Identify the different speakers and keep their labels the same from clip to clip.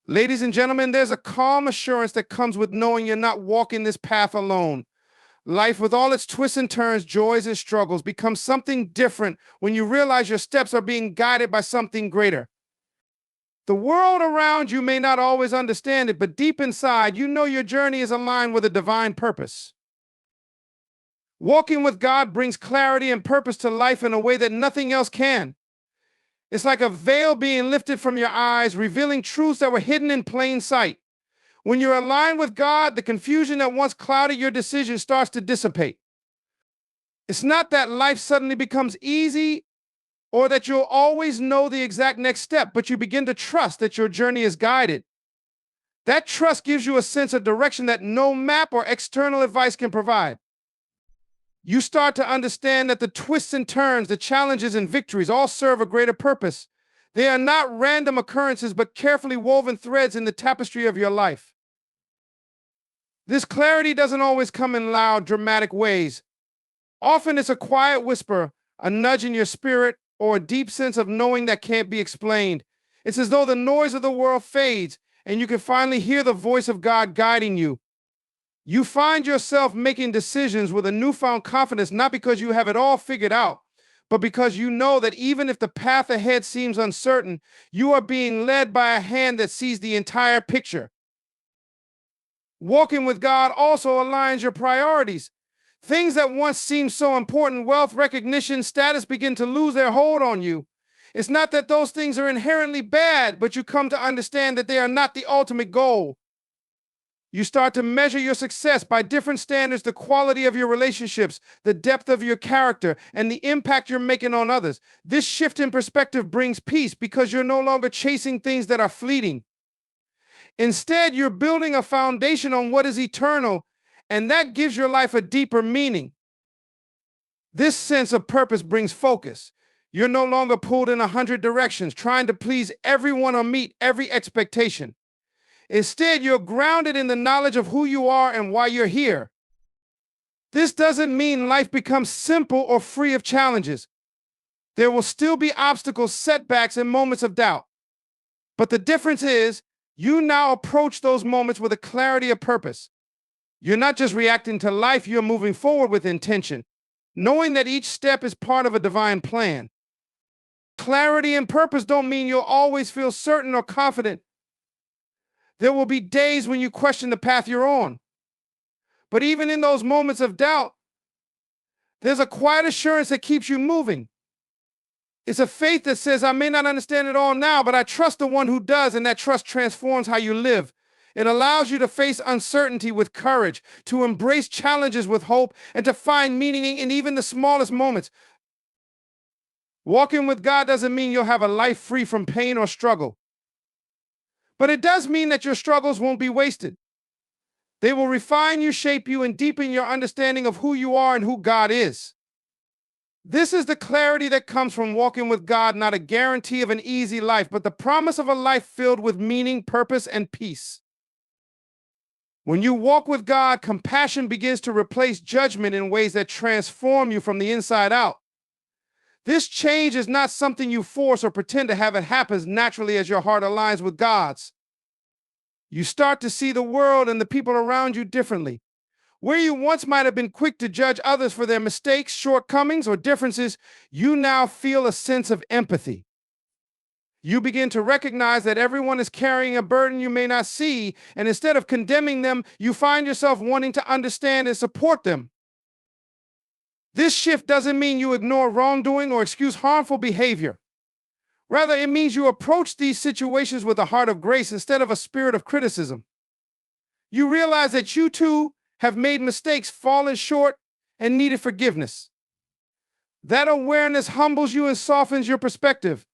Speaker 1: Ladies and gentlemen, there's a calm assurance that comes with knowing you're not walking this path alone. Life, with all its twists and turns, joys and struggles, becomes something different when you realize your steps are being guided by something greater. The world around you may not always understand it, but deep inside, you know your journey is aligned with a divine purpose. Walking with God brings clarity and purpose to life in a way that nothing else can. It's like a veil being lifted from your eyes, revealing truths that were hidden in plain sight. When you're aligned with God, the confusion that once clouded your decisions starts to dissipate. It's not that life suddenly becomes easy or that you'll always know the exact next step, but you begin to trust that your journey is guided. That trust gives you a sense of direction that no map or external advice can provide. You start to understand that the twists and turns, the challenges and victories all serve a greater purpose. They are not random occurrences, but carefully woven threads in the tapestry of your life. This clarity doesn't always come in loud, dramatic ways. Often it's a quiet whisper, a nudge in your spirit, or a deep sense of knowing that can't be explained. It's as though the noise of the world fades, and you can finally hear the voice of God guiding you. You find yourself making decisions with a newfound confidence, not because you have it all figured out, but because you know that even if the path ahead seems uncertain, you are being led by a hand that sees the entire picture. Walking with God also aligns your priorities. Things that once seemed so important, wealth, recognition, status, begin to lose their hold on you. It's not that those things are inherently bad, but you come to understand that they are not the ultimate goal. You start to measure your success by different standards, the quality of your relationships, the depth of your character, and the impact you're making on others. This shift in perspective brings peace because you're no longer chasing things that are fleeting. Instead, you're building a foundation on what is eternal, and that gives your life a deeper meaning. This sense of purpose brings focus. You're no longer pulled in 100 directions, trying to please everyone or meet every expectation. Instead, you're grounded in the knowledge of who you are and why you're here. This doesn't mean life becomes simple or free of challenges. There will still be obstacles, setbacks, and moments of doubt. But the difference is, you now approach those moments with a clarity of purpose. You're not just reacting to life, you're moving forward with intention, knowing that each step is part of a divine plan. Clarity and purpose don't mean you'll always feel certain or confident. There will be days when you question the path you're on. But even in those moments of doubt, there's a quiet assurance that keeps you moving. It's a faith that says, I may not understand it all now, but I trust the one who does, and that trust transforms how you live. It allows you to face uncertainty with courage, to embrace challenges with hope, and to find meaning in even the smallest moments. Walking with God doesn't mean you'll have a life free from pain or struggle. But it does mean that your struggles won't be wasted. They will refine you, shape you, and deepen your understanding of who you are and who God is. This is the clarity that comes from walking with God, not a guarantee of an easy life, but the promise of a life filled with meaning, purpose, and peace. When you walk with God, compassion begins to replace judgment in ways that transform you from the inside out. This change is not something you force or pretend to have. It happens naturally as your heart aligns with God's. You start to see the world and the people around you differently. Where you once might have been quick to judge others for their mistakes, shortcomings, or differences, you now feel a sense of empathy. You begin to recognize that everyone is carrying a burden you may not see, and instead of condemning them, you find yourself wanting to understand and support them. This shift doesn't mean you ignore wrongdoing or excuse harmful behavior. Rather, it means you approach these situations with a heart of grace instead of a spirit of criticism. You realize that you too have made mistakes, fallen short, and needed forgiveness. That awareness humbles you and softens your perspective.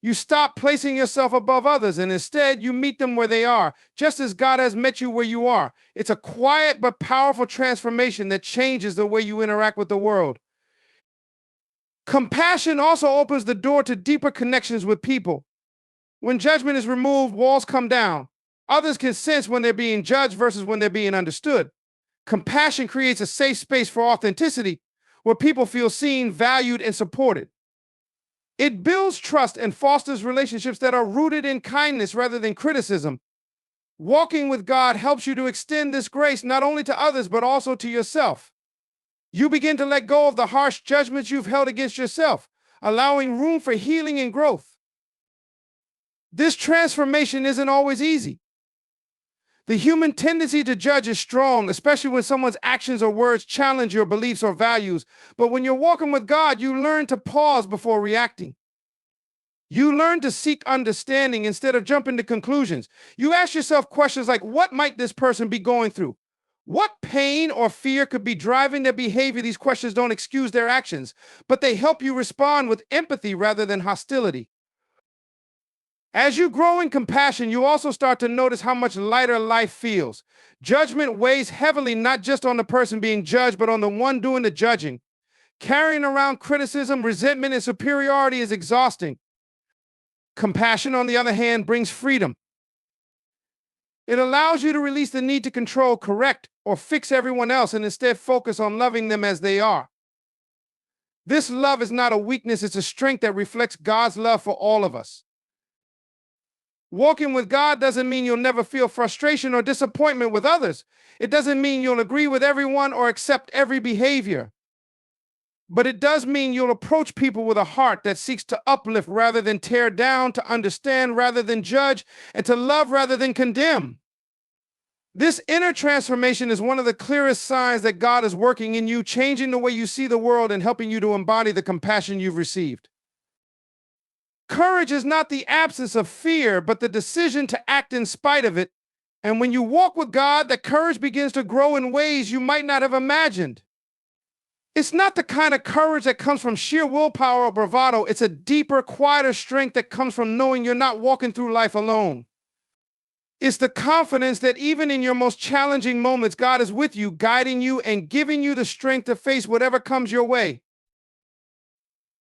Speaker 1: You stop placing yourself above others, and instead you meet them where they are, just as God has met you where you are. It's a quiet but powerful transformation that changes the way you interact with the world. Compassion also opens the door to deeper connections with people. When judgment is removed, walls come down. Others can sense when they're being judged versus when they're being understood. Compassion creates a safe space for authenticity, where people feel seen, valued, and supported. It builds trust and fosters relationships that are rooted in kindness rather than criticism. Walking with God helps you to extend this grace not only to others, but also to yourself. You begin to let go of the harsh judgments you've held against yourself, allowing room for healing and growth. This transformation isn't always easy. The human tendency to judge is strong, especially when someone's actions or words challenge your beliefs or values. But when you're walking with God, you learn to pause before reacting. You learn to seek understanding instead of jumping to conclusions. You ask yourself questions like, what might this person be going through? What pain or fear could be driving their behavior? These questions don't excuse their actions, but they help you respond with empathy rather than hostility. As you grow in compassion, you also start to notice how much lighter life feels. Judgment weighs heavily not just on the person being judged, but on the one doing the judging. Carrying around criticism, resentment, and superiority is exhausting. Compassion, on the other hand, brings freedom. It allows you to release the need to control, correct, or fix everyone else and instead focus on loving them as they are. This love is not a weakness, it's a strength that reflects God's love for all of us. Walking with God doesn't mean you'll never feel frustration or disappointment with others. It doesn't mean you'll agree with everyone or accept every behavior. But it does mean you'll approach people with a heart that seeks to uplift rather than tear down, to understand rather than judge, and to love rather than condemn. This inner transformation is one of the clearest signs that God is working in you, changing the way you see the world and helping you to embody the compassion you've received. Courage is not the absence of fear, but the decision to act in spite of it. And when you walk with God, that courage begins to grow in ways you might not have imagined. It's not the kind of courage that comes from sheer willpower or bravado. It's a deeper, quieter strength that comes from knowing you're not walking through life alone. It's the confidence that even in your most challenging moments, God is with you, guiding you, and giving you the strength to face whatever comes your way.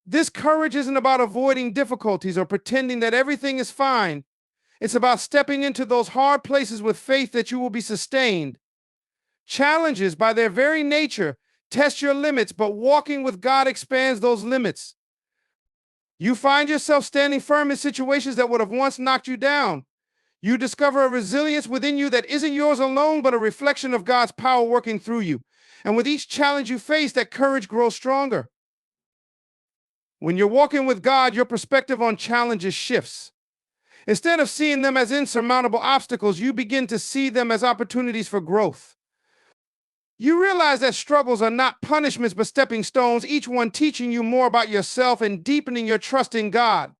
Speaker 1: This courage isn't about avoiding difficulties or pretending that everything is fine. It's about stepping into those hard places with faith that you will be sustained. Challenges, by their very nature, test your limits, but walking with God expands those limits. You find yourself standing firm in situations that would have once knocked you down. You discover a resilience within you that isn't yours alone, but a reflection of God's power working through you. And with each challenge you face, that courage grows stronger. When you're walking with God, your perspective on challenges shifts. Instead of seeing them as insurmountable obstacles, you begin to see them as opportunities for growth. You realize that struggles are not punishments but stepping stones, each one teaching you more about yourself and deepening your trust in God.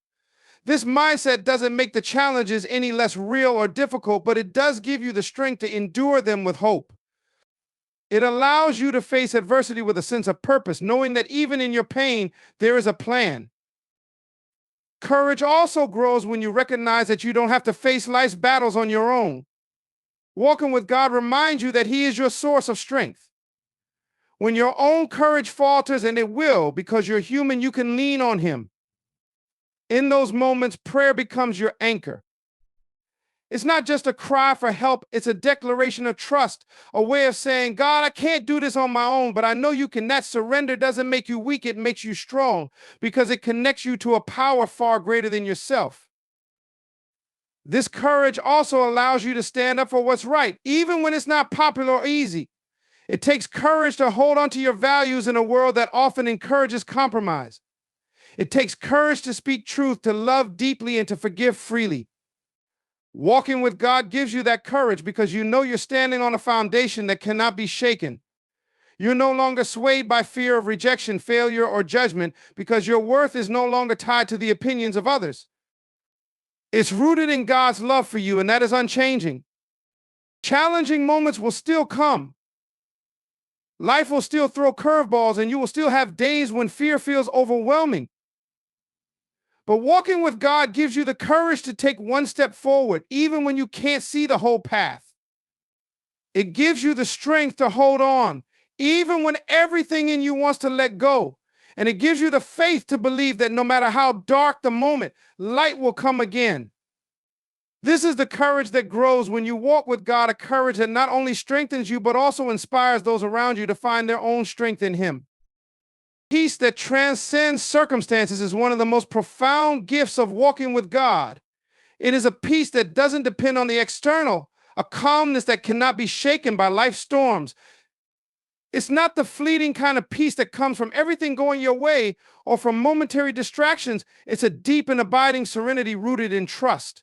Speaker 1: This mindset doesn't make the challenges any less real or difficult, but it does give you the strength to endure them with hope. It allows you to face adversity with a sense of purpose, knowing that even in your pain, there is a plan. Courage also grows when you recognize that you don't have to face life's battles on your own. Walking with God reminds you that He is your source of strength. When your own courage falters, and it will, because you're human, you can lean on Him. In those moments, prayer becomes your anchor. It's not just a cry for help, it's a declaration of trust, a way of saying, God, I can't do this on my own, but I know you can. That surrender doesn't make you weak, it makes you strong, because it connects you to a power far greater than yourself. This courage also allows you to stand up for what's right, even when it's not popular or easy. It takes courage to hold on to your values in a world that often encourages compromise. It takes courage to speak truth, to love deeply, and to forgive freely. Walking with God gives you that courage because you know you're standing on a foundation that cannot be shaken. You're no longer swayed by fear of rejection, failure, or judgment because your worth is no longer tied to the opinions of others. It's rooted in God's love for you, and that is unchanging. Challenging moments will still come. Life will still throw curveballs, and you will still have days when fear feels overwhelming. But walking with God gives you the courage to take one step forward, even when you can't see the whole path. It gives you the strength to hold on, even when everything in you wants to let go. And it gives you the faith to believe that no matter how dark the moment, light will come again. This is the courage that grows when you walk with God, a courage that not only strengthens you, but also inspires those around you to find their own strength in Him. Peace that transcends circumstances is one of the most profound gifts of walking with God. It is a peace that doesn't depend on the external, a calmness that cannot be shaken by life's storms. It's not the fleeting kind of peace that comes from everything going your way or from momentary distractions. It's a deep and abiding serenity rooted in trust.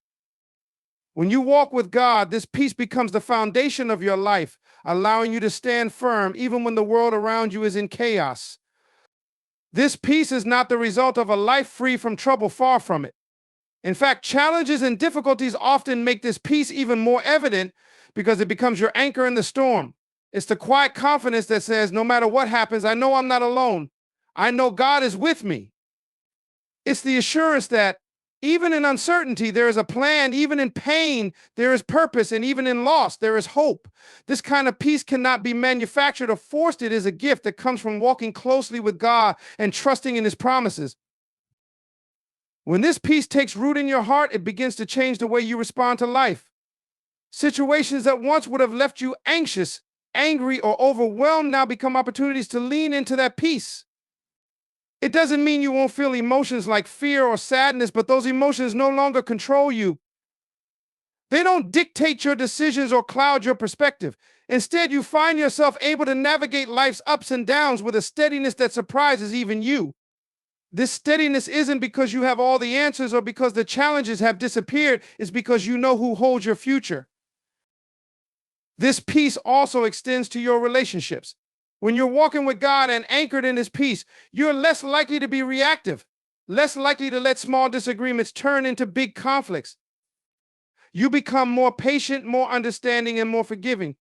Speaker 1: When you walk with God, this peace becomes the foundation of your life, allowing you to stand firm even when the world around you is in chaos. This peace is not the result of a life free from trouble, far from it. In fact, challenges and difficulties often make this peace even more evident because it becomes your anchor in the storm. It's the quiet confidence that says, no matter what happens, I know I'm not alone. I know God is with me. It's the assurance that even in uncertainty, there is a plan. Even in pain, there is purpose. And even in loss, there is hope. This kind of peace cannot be manufactured or forced. It is a gift that comes from walking closely with God and trusting in His promises. When this peace takes root in your heart, it begins to change the way you respond to life. Situations that once would have left you anxious, angry, or overwhelmed now become opportunities to lean into that peace. It doesn't mean you won't feel emotions like fear or sadness, but those emotions no longer control you. They don't dictate your decisions or cloud your perspective. Instead, you find yourself able to navigate life's ups and downs with a steadiness that surprises even you. This steadiness isn't because you have all the answers or because the challenges have disappeared. It's because you know who holds your future. This peace also extends to your relationships. When you're walking with God and anchored in His peace, you're less likely to be reactive, less likely to let small disagreements turn into big conflicts. You become more patient, more understanding, and more forgiving.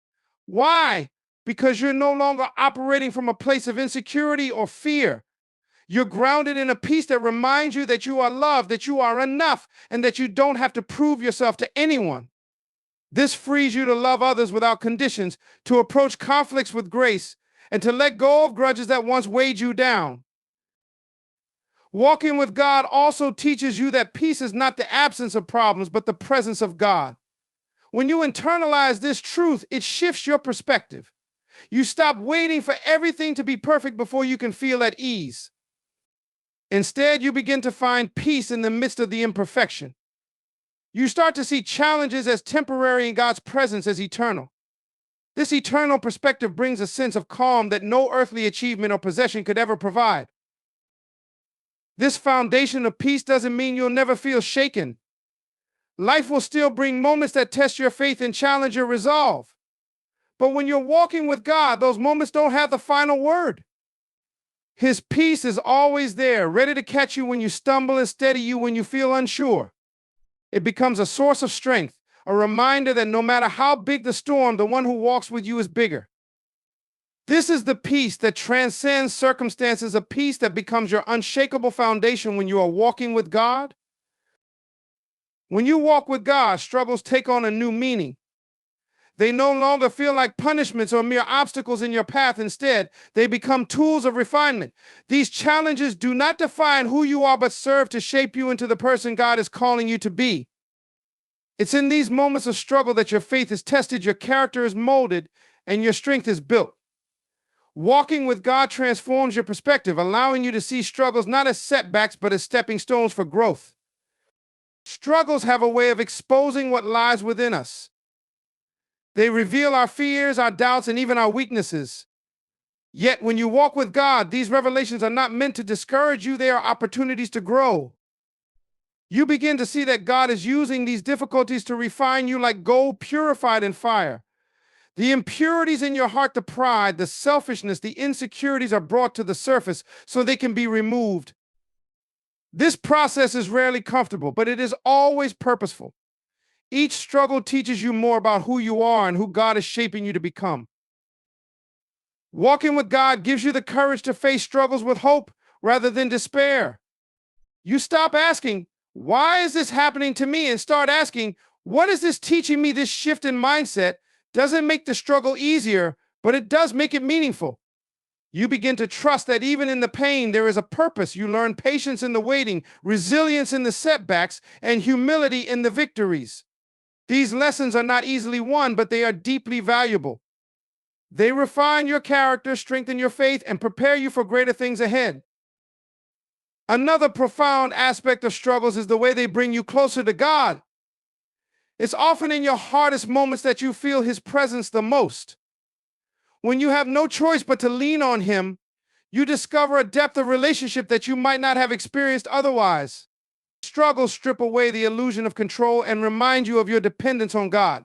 Speaker 1: Why? Because you're no longer operating from a place of insecurity or fear. You're grounded in a peace that reminds you that you are loved, that you are enough, and that you don't have to prove yourself to anyone. This frees you to love others without conditions, to approach conflicts with grace, and to let go of grudges that once weighed you down. Walking with God also teaches you that peace is not the absence of problems, but the presence of God. When you internalize this truth, it shifts your perspective. You stop waiting for everything to be perfect before you can feel at ease. Instead, you begin to find peace in the midst of the imperfection. You start to see challenges as temporary and God's presence as eternal. This eternal perspective brings a sense of calm that no earthly achievement or possession could ever provide. This foundation of peace doesn't mean you'll never feel shaken. Life will still bring moments that test your faith and challenge your resolve. But when you're walking with God, those moments don't have the final word. His peace is always there, ready to catch you when you stumble and steady you when you feel unsure. It becomes a source of strength, a reminder that no matter how big the storm, the one who walks with you is bigger. This is the peace that transcends circumstances, a peace that becomes your unshakable foundation when you are walking with God. When you walk with God, struggles take on a new meaning. They no longer feel like punishments or mere obstacles in your path. Instead, they become tools of refinement. These challenges do not define who you are, but serve to shape you into the person God is calling you to be. It's in these moments of struggle that your faith is tested, your character is molded, and your strength is built. Walking with God transforms your perspective, allowing you to see struggles not as setbacks, but as stepping stones for growth. Struggles have a way of exposing what lies within us. They reveal our fears, our doubts, and even our weaknesses. Yet, when you walk with God, these revelations are not meant to discourage you, they are opportunities to grow. You begin to see that God is using these difficulties to refine you like gold purified in fire. The impurities in your heart, the pride, the selfishness, the insecurities are brought to the surface so they can be removed. This process is rarely comfortable, but it is always purposeful. Each struggle teaches you more about who you are and who God is shaping you to become. Walking with God gives you the courage to face struggles with hope rather than despair. You stop asking, why is this happening to me? And start asking, what is this teaching me? This shift in mindset doesn't make the struggle easier, but it does make it meaningful. You begin to trust that even in the pain, there is a purpose. You learn patience in the waiting, resilience in the setbacks, and humility in the victories. These lessons are not easily won, but they are deeply valuable. They refine your character, strengthen your faith, and prepare you for greater things ahead. Another profound aspect of struggles is the way they bring you closer to God. It's often in your hardest moments that you feel his presence the most. When you have no choice but to lean on him, you discover a depth of relationship that you might not have experienced otherwise. Struggles strip away the illusion of control and remind you of your dependence on God.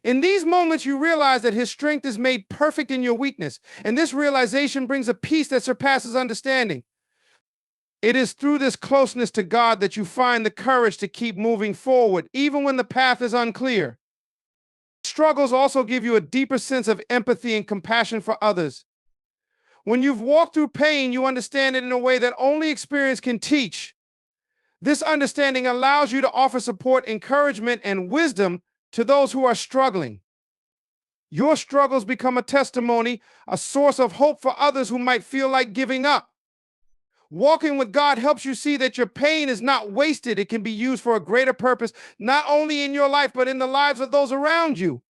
Speaker 1: In these moments, you realize that his strength is made perfect in your weakness, and this realization brings a peace that surpasses understanding. It is through this closeness to God that you find the courage to keep moving forward, even when the path is unclear. Struggles also give you a deeper sense of empathy and compassion for others. When you've walked through pain, you understand it in a way that only experience can teach. This understanding allows you to offer support, encouragement, and wisdom to those who are struggling. Your struggles become a testimony, a source of hope for others who might feel like giving up. Walking with God helps you see that your pain is not wasted. It can be used for a greater purpose, not only in your life, but in the lives of those around you.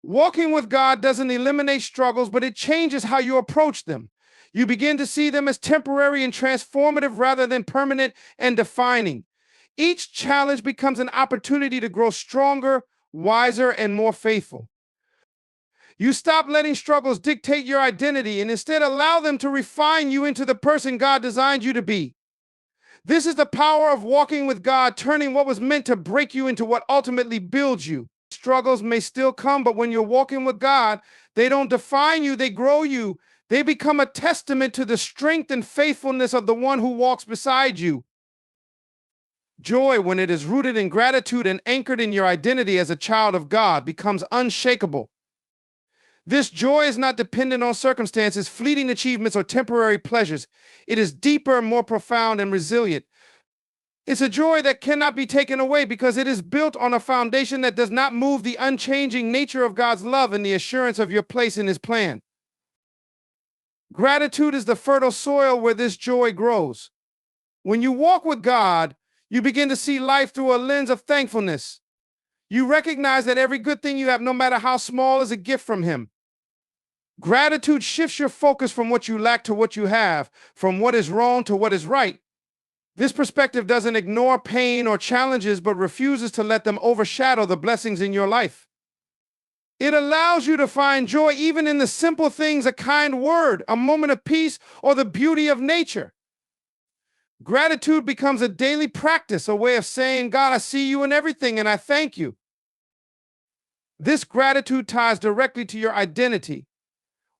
Speaker 1: Walking with God doesn't eliminate struggles, but it changes how you approach them. You begin to see them as temporary and transformative rather than permanent and defining. Each challenge becomes an opportunity to grow stronger, wiser, and more faithful. You stop letting struggles dictate your identity and instead allow them to refine you into the person God designed you to be. This is the power of walking with God, turning what was meant to break you into what ultimately builds you. Struggles may still come, but when you're walking with God, they don't define you, they grow you. They become a testament to the strength and faithfulness of the one who walks beside you. Joy, when it is rooted in gratitude and anchored in your identity as a child of God, becomes unshakable. This joy is not dependent on circumstances, fleeting achievements, or temporary pleasures. It is deeper, more profound, and resilient. It's a joy that cannot be taken away because it is built on a foundation that does not move, the unchanging nature of God's love and the assurance of your place in his plan. Gratitude is the fertile soil where this joy grows. When you walk with God, you begin to see life through a lens of thankfulness. You recognize that every good thing you have, no matter how small, is a gift from him. Gratitude shifts your focus from what you lack to what you have, from what is wrong to what is right. This perspective doesn't ignore pain or challenges, but refuses to let them overshadow the blessings in your life. It allows you to find joy even in the simple things, a kind word, a moment of peace, or the beauty of nature. Gratitude becomes a daily practice, a way of saying, God, I see you in everything and I thank you. This gratitude ties directly to your identity.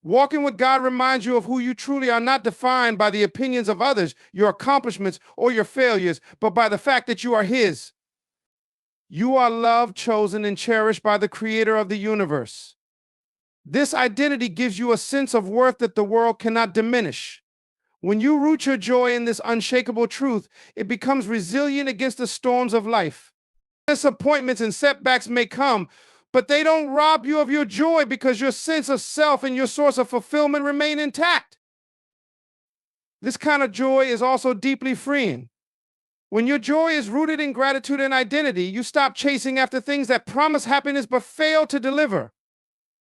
Speaker 1: Walking with God reminds you of who you truly are, not defined by the opinions of others, your accomplishments, or your failures, but by the fact that you are his. You are loved, chosen, and cherished by the creator of the universe. This identity gives you a sense of worth that the world cannot diminish. When you root your joy in this unshakable truth, it becomes resilient against the storms of life. Disappointments and setbacks may come, but they don't rob you of your joy because your sense of self and your source of fulfillment remain intact. This kind of joy is also deeply freeing. When your joy is rooted in gratitude and identity, you stop chasing after things that promise happiness but fail to deliver.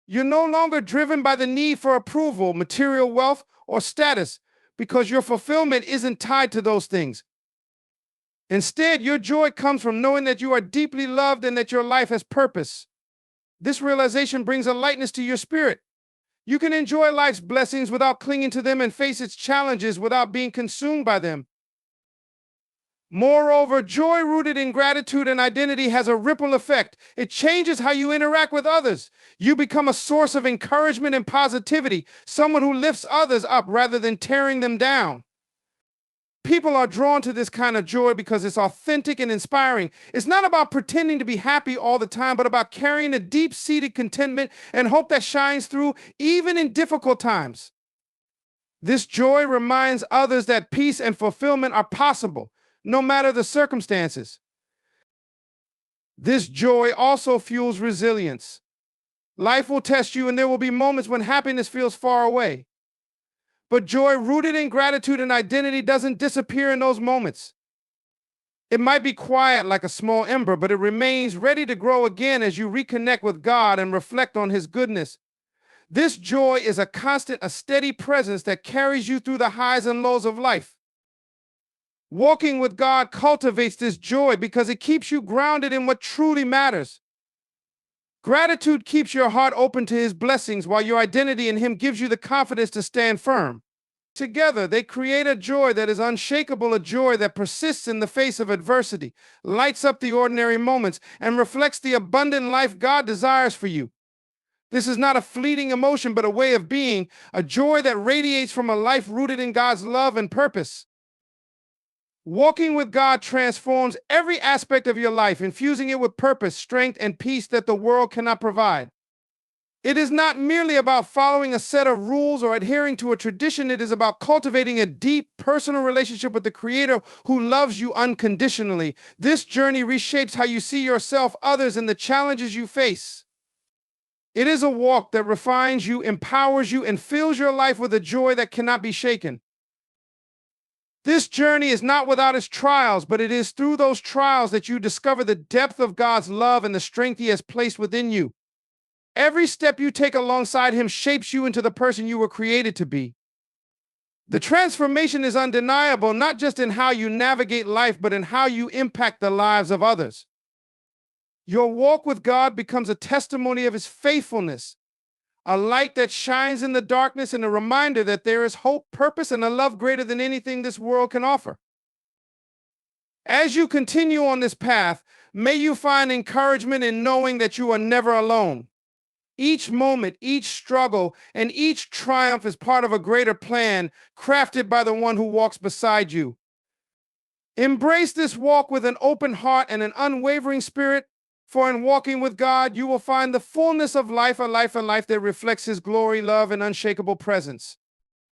Speaker 1: You're no longer driven by the need for approval, material wealth, or status because your fulfillment isn't tied to those things. Instead, your joy comes from knowing that you are deeply loved and that your life has purpose. This realization brings a lightness to your spirit. You can enjoy life's blessings without clinging to them and face its challenges without being consumed by them. Moreover, joy rooted in gratitude and identity has a ripple effect. It changes how you interact with others. You become a source of encouragement and positivity, someone who lifts others up rather than tearing them down. People are drawn to this kind of joy because it's authentic and inspiring. It's not about pretending to be happy all the time, but about carrying a deep-seated contentment and hope that shines through even in difficult times. This joy reminds others that peace and fulfillment are possible, no matter the circumstances. This joy also fuels resilience. Life will test you, and there will be moments when happiness feels far away. But joy rooted in gratitude and identity doesn't disappear in those moments. It might be quiet like a small ember, but it remains ready to grow again as you reconnect with God and reflect on his goodness. This joy is a constant, a steady presence that carries you through the highs and lows of life. Walking with God cultivates this joy because it keeps you grounded in what truly matters. Gratitude keeps your heart open to His blessings, while your identity in Him gives you the confidence to stand firm. Together, they create a joy that is unshakable, a joy that persists in the face of adversity, lights up the ordinary moments, and reflects the abundant life God desires for you. This is not a fleeting emotion, but a way of being, a joy that radiates from a life rooted in God's love and purpose. Walking with God transforms every aspect of your life, infusing it with purpose, strength, and peace that the world cannot provide. It is not merely about following a set of rules or adhering to a tradition. It is about cultivating a deep personal relationship with the Creator who loves you unconditionally. This journey reshapes how you see yourself, others, and the challenges you face. It is a walk that refines you, empowers you, and fills your life with a joy that cannot be shaken. This journey is not without its trials, but it is through those trials that you discover the depth of God's love and the strength He has placed within you. Every step you take alongside Him shapes you into the person you were created to be. The transformation is undeniable, not just in how you navigate life, but in how you impact the lives of others. Your walk with God becomes a testimony of His faithfulness, a light that shines in the darkness, and a reminder that there is hope, purpose, and a love greater than anything this world can offer. As you continue on this path, may you find encouragement in knowing that you are never alone. Each moment, each struggle, and each triumph is part of a greater plan crafted by the one who walks beside you. Embrace this walk with an open heart and an unwavering spirit, for in walking with God, you will find the fullness of life, a life that reflects His glory, love, and unshakable presence.